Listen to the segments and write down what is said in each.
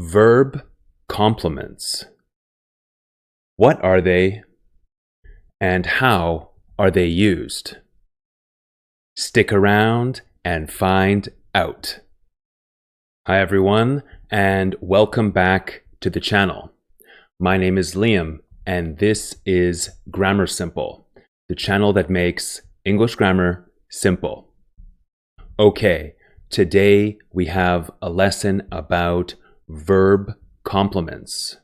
Verb complements. What are they and how are they used? Stick around and find out. Hi everyone, and welcome back to the channel. My name is Liam, and this is Grammar Simple, the channel that makes English grammar simple. Okay, today we have a lesson about verb complements,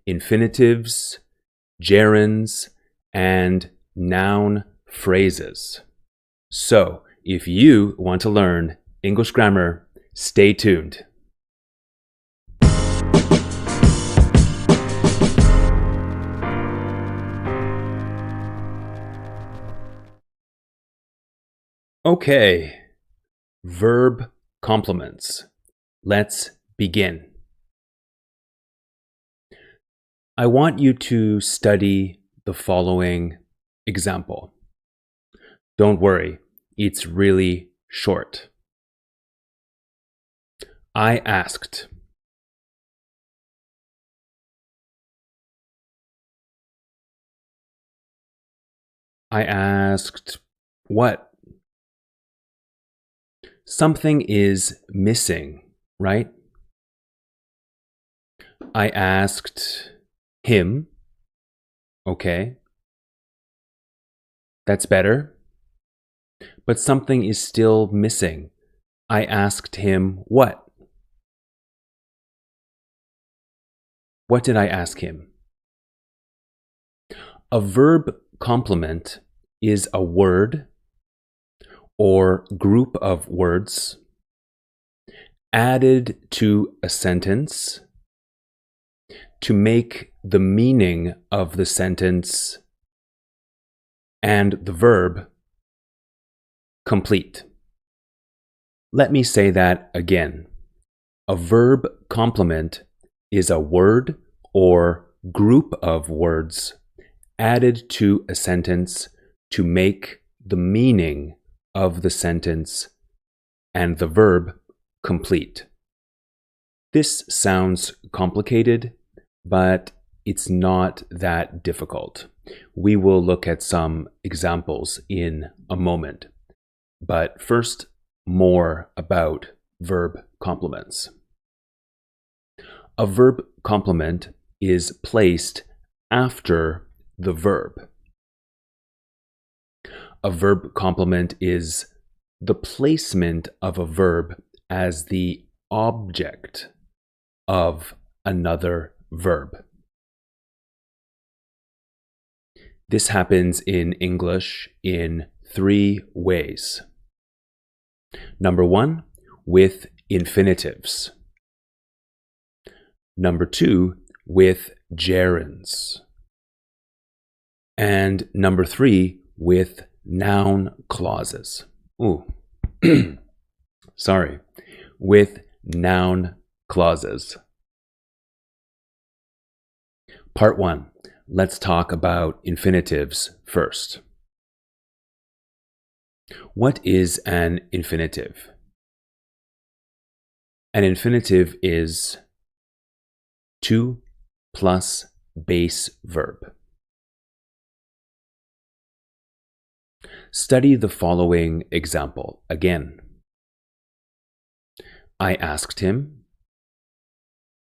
infinitives, gerunds, and noun phrases. So, if you want to learn English grammar, stay tuned. Okay, verb complements. Let's begin. I want you to study the following example. Don't worry, it's really short. I asked. I asked what? Something is missing, right? I asked him. Okay. That's better. But something is still missing. I asked him what? What did I ask him? A verb complement is a word or group of words added to a sentence to make the meaning of the sentence and the verb complete. Let me say that again. A verb complement is a word or group of words added to a sentence to make the meaning of the sentence and the verb complete. This sounds complicated, but it's not that difficult. We will look at some examples in a moment. But first, more about verb complements. A verb complement is placed after the verb. A verb complement is the placement of a verb as the object of another verb. This happens in English in three ways. Number one, with infinitives. Number two, with gerunds. And number three, with noun clauses. Sorry, with noun clauses. Part one, let's talk about infinitives first. What is an infinitive? An infinitive is to plus base verb. Study the following example again. I asked him.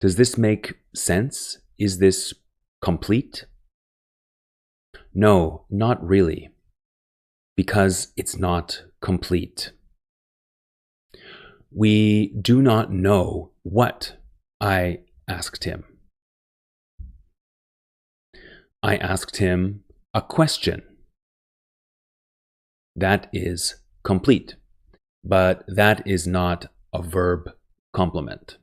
Does this make sense? Is this complete? No, not really, because it's not complete. We do not know what I asked him. I asked him a question. That is complete, but that is not a verb complement.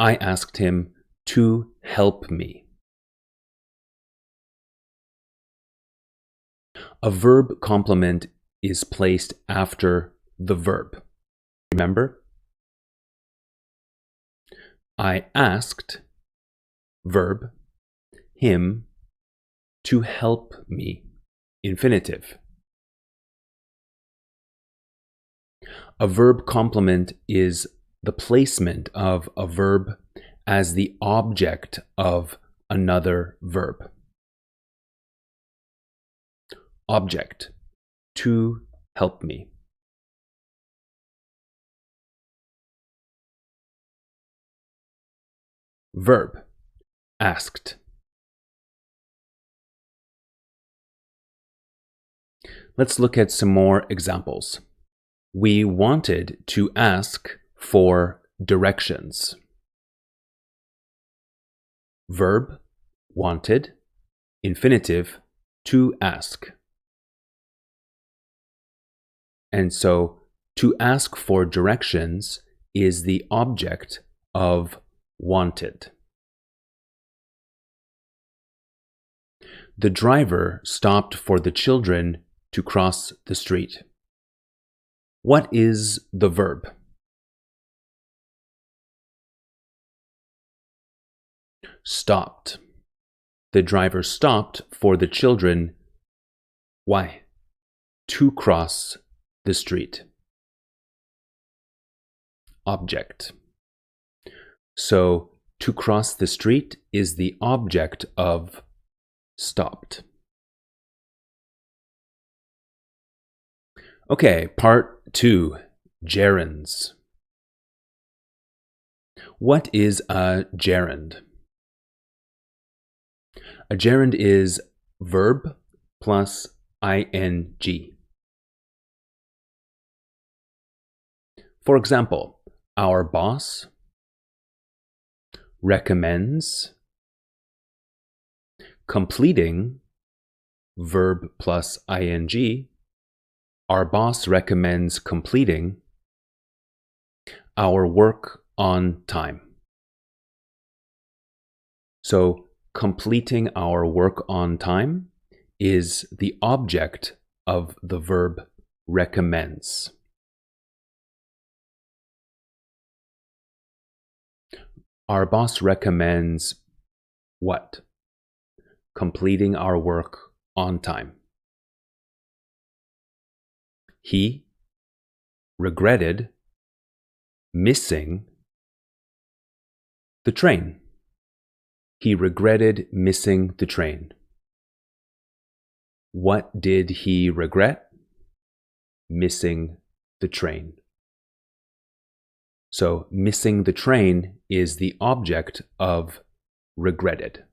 I asked him to help me. A verb complement is placed after the verb. Remember? I asked, verb, him to help me, infinitive. A verb complement is the placement of a verb as the object of another verb. Object, to help me. Verb, asked. Let's look at some more examples. We wanted to ask for directions. Verb, wanted. Infinitive, to ask. And so, to ask for directions is the object of wanted. The driver stopped for the children to cross the street. What is the verb? Stopped. The driver stopped for the children. Why? To cross the street. Object. So, to cross the street is the object of stopped. Okay, part 2, gerunds. What is a gerund? A gerund is verb plus ing. For example, our boss recommends completing verb plus ing. Our boss recommends completing our work on time. So, completing our work on time is the object of the verb recommends. Our boss recommends what? Completing our work on time. He regretted missing the train. He regretted missing the train. What did he regret? Missing the train. So, missing the train is the object of regretted.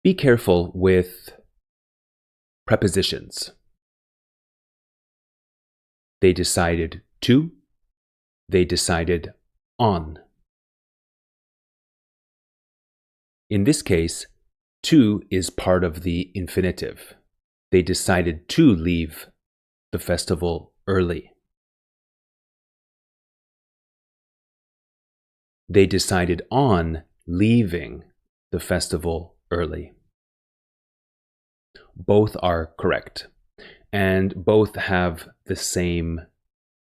Be careful with prepositions. They decided to. They decided on. In this case, to is part of the infinitive. They decided to leave the festival early. They decided on leaving the festival early. Both are correct, and both have the same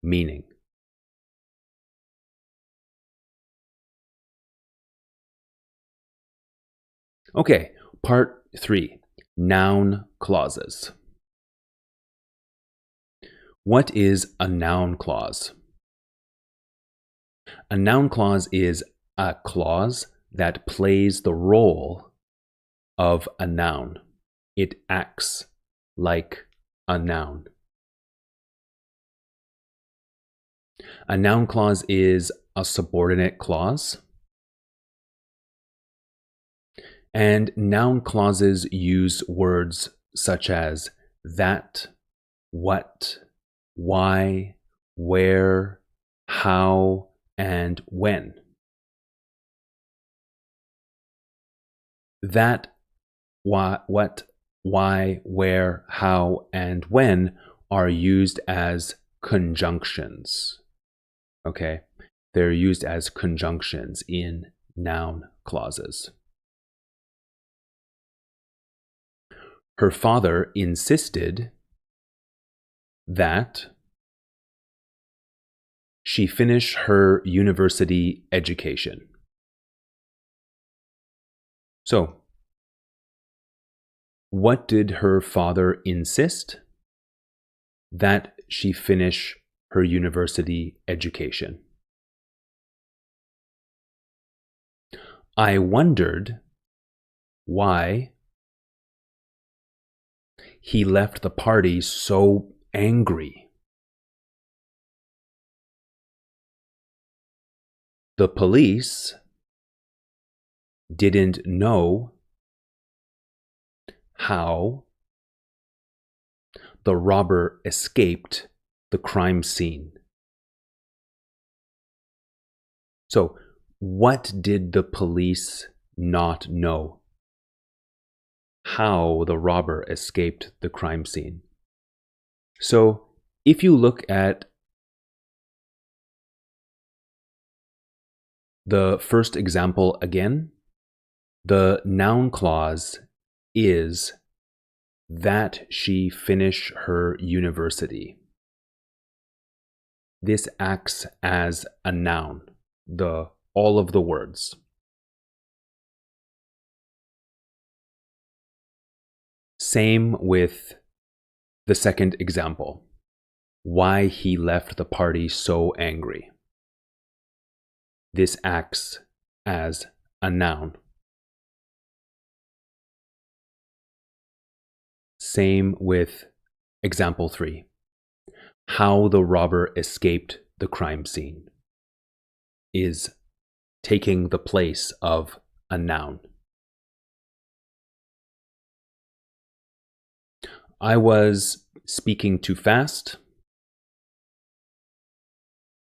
meaning. Okay, part 3, noun clauses. What is a noun clause? A noun clause is a clause that plays the role of a noun. It acts like a noun. A noun clause is a subordinate clause. And noun clauses use words such as that, what, why, where, how, and when. That, what, why, where, how, and when are used as conjunctions. Okay? They're used as conjunctions in noun clauses. Her father insisted that she finish her university education. So, what did her father insist? that she finish her university education. I wondered why he left the party so angry. The police didn't know how the robber escaped the crime scene. So, what did the police not know? How the robber escaped the crime scene. So, if you look at the first example again, the noun clause is that she finish her university. This acts as a noun, all of the words. Same with the second example, why he left the party so angry. This acts as a noun. Same with example 3, how the robber escaped the crime scene is taking the place of a noun. I was speaking too fast.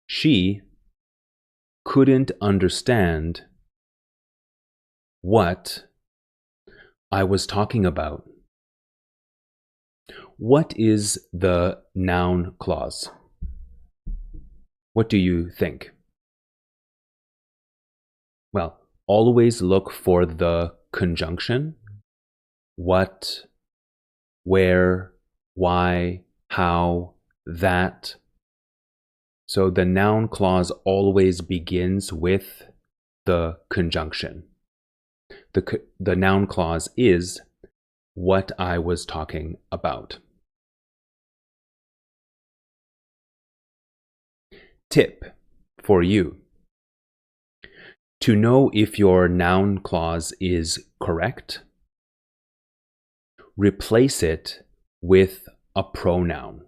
She couldn't understand what I was talking about. What is the noun clause? What do you think? Well, always look for the conjunction. What, where, why, how, that. So the noun clause always begins with the conjunction. The noun clause is what I was talking about. Tip for you. To know if your noun clause is correct, replace it with a pronoun.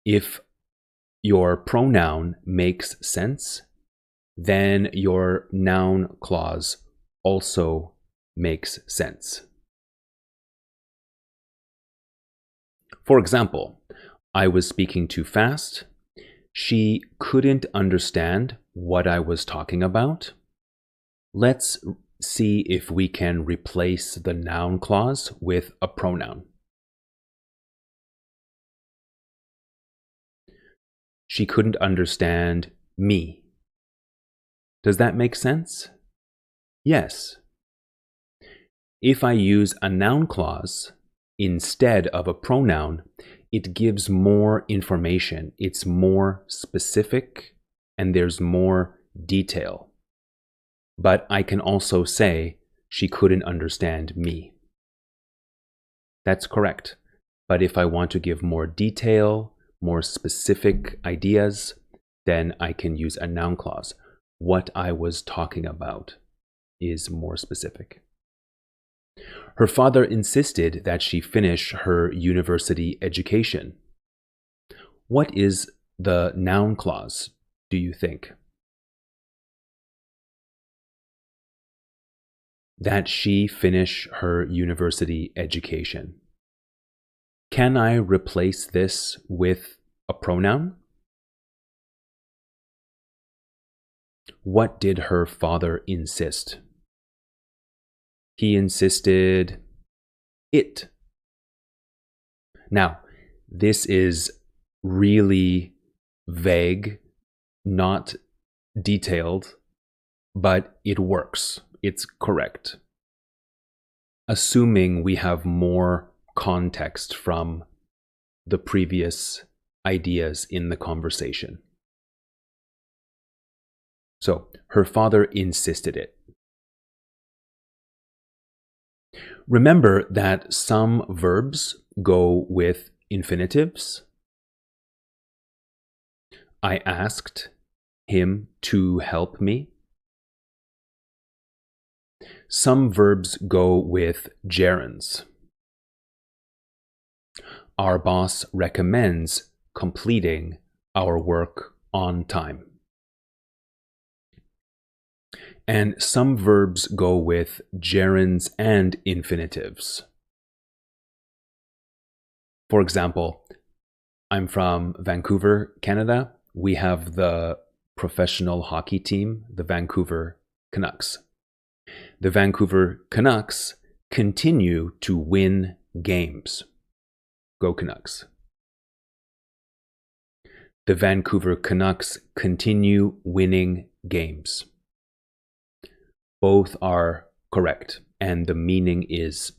If your pronoun makes sense, then your noun clause also makes sense. For example, I was speaking too fast. She couldn't understand what I was talking about. Let's see if we can replace the noun clause with a pronoun. She couldn't understand me. Does that make sense? Yes. If I use a noun clause instead of a pronoun, it gives more information. It's more specific and there's more detail. But I can also say, she couldn't understand me. That's correct. But if I want to give more detail, more specific ideas, then I can use a noun clause. What I was talking about is more specific. Her father insisted that she finish her university education. What is the noun clause, do you think? That she finish her university education. Can I replace this with a pronoun? What did her father insist? He insisted it. Now, this is really vague, not detailed, but it works. It's correct. Assuming we have more context from the previous ideas in the conversation. So, her father insisted it. Remember that some verbs go with infinitives. I asked him to help me. Some verbs go with gerunds. Our boss recommends completing our work on time. And some verbs go with gerunds and infinitives. For example, I'm from Vancouver, Canada. We have the professional hockey team, the Vancouver Canucks. The Vancouver Canucks continue to win games. Go Canucks. The Vancouver Canucks continue winning games. Both are correct, and the meaning is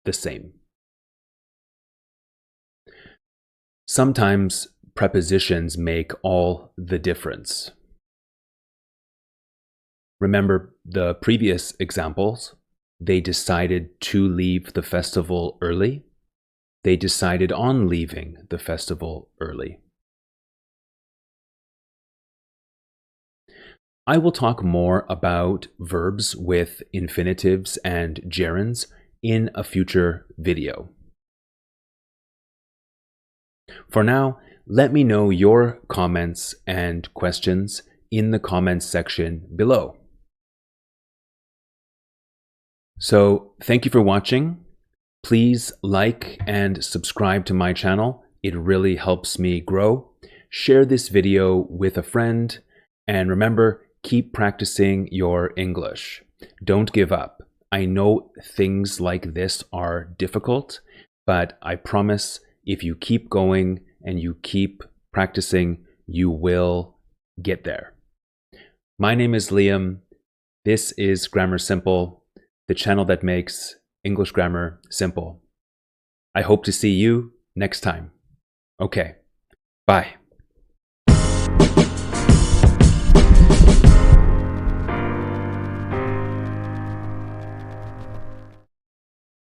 the same. Sometimes prepositions make all the difference. Remember the previous examples? They decided to leave the festival early. They decided on leaving the festival early. I will talk more about verbs with infinitives and gerunds in a future video. For now, let me know your comments and questions in the comments section below. So, thank you for watching. Please like and subscribe to my channel. It really helps me grow. Share this video with a friend, and remember, keep practicing your English. Don't give up. I know things like this are difficult, but I promise if you keep going and you keep practicing, you will get there. My name is Liam. This is Grammar Simple, the channel that makes English grammar simple. I hope to see you next time. Okay, bye.